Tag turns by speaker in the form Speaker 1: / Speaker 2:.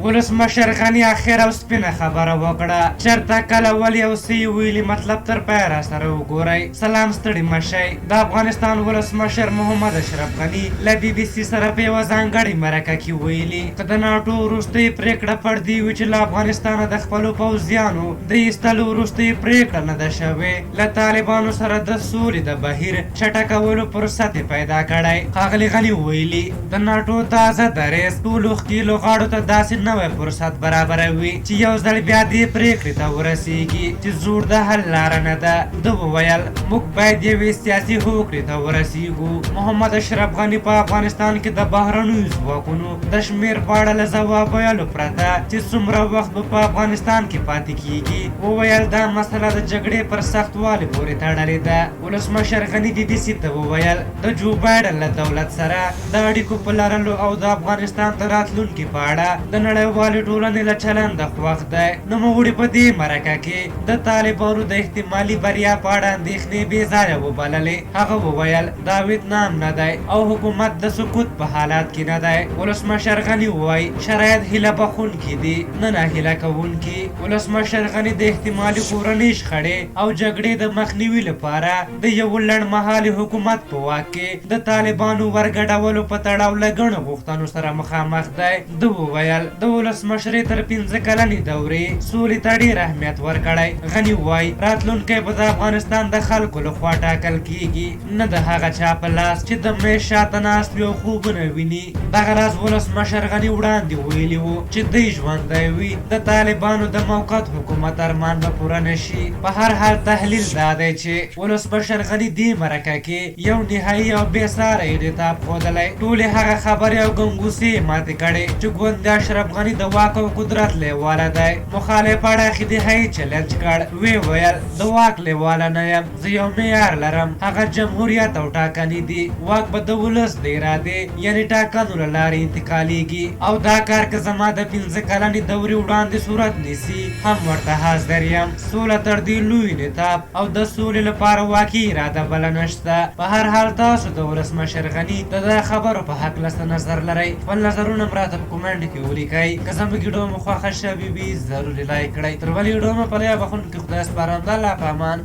Speaker 1: ولسمشر غني اخر او سپینه خبره وکړه. چرته کله ولې او څه ویلي مطلب تر پایه راسره وګورئ. سلام ستړي مشئ. د افغانستان ولسمشر محمد اشرف غني له بي بي سي سره په یوه ځانګړې مرکه کې ویلي که د ناټو وروستۍ پرېکړه پر دې وي چې له افغانستانه د خپلو پوځیانو د ایستلو وروستۍ پرېکړه نه ده شوې، له طالبانو سره د سولې د بهیر چټکولو فرصت یې پیدا کړی. ښاغلي غني ویلي د ناټو تازه دریځ ټولو ښکېلو غاړو ته داسې نوی فرصت برابروي چې یو ځل بیا دې پرېکړې ته ورسېږي چې زور د حل لاره نه ده. ده وویل موږ باید یوې سیاسي هوکړې ته ورسېږو. محمد اشرف غني په افغانستان کې د بهرنیو ځواکونو د شمېر په اړه له ځواب ویلو پرته چې څومره وخت به په افغانستان کې پاتې کیږي وویل دا مسله د جګړې پر سختوالي پورې تړلې ده. ولسمشر غني بي بي سي ته وویل د جو بایډن له دولت سره د اړیکو په لرلو او د افغانستان د راتلونکي په اړه د نړیوالې ټولنې له چلنده خوښ دی. نوموړي په دې مرکه کې د طالبانو د احتمالي بریا په اړه اندېښنې بې ځایه وبللې. هغه وویل دا ویتنام نه دی او حکومت د سقوط په حالات کې نه دی. ولسمشر غني وایي شرایط هیله بخښونکي دي نه ناهیله کوونکي. ولسمشر غني د احتمالي کورنۍ شخړې او جګړې د مخنیوي لپاره د یو لنډمهالي حکومت په واک کې د طالبانو ورګډولو په تړاو له ګڼو غوښتنو سره مخامخ دی. ده وویل د ولسمشرۍ تر 15 کلنې دورې سولې ته ډېر اهمیت ورکړی. غني وایي راتلونکی به د افغانستان د خلکو لخوا ټاکل کیږي نه د هغه چا په لاس چې د میز شاته ناست وي او خوبونه ویني. دغه راز ولسمشر غني وړاندې ویلي وو چې دی ژوندی وي د طالبانو د موقت حکومت ارمان به پوره نه شي. په هر حال تحلیل دا دی چې ولسمشر غني دې مرکه کې یو نهایي او بې ساری انعطاف ښودلی. ټولې هغه خبرې او ګنګوسې یې ماتې کړې چې ګوند اشرف غني د واک او قدرت لیواله دی. مخالف اړخ یې نهایي چلنج کړ. ویې ویل د واک لیواله نه یم، زه یو معیار لرم، هغه جمهوریت او ټاکنې دي. واک به د ولس د ارادې یعنې ټاکنو له لارې انتقالیږي او دا کار که زما د 15 کلنې دورې وړاندې صورت نیسي هم ورته حاضر یم. سوله تر دې لوی انعطاف او د سولې لپاره واقعي اراده بله نشته. په هر حال تاسو د ولسمشر غني د دې خبرو په هکله څه نظر لرئ؟ خپل نظرونه هم راته په کومنټ کې ولیکئ. که زموږ ویډیو مو خوښه شوې وي ضروري لایک کړئ. تر بلې ویډیو مو په لیا بخښونکي خدای سپارم. د الله په امان.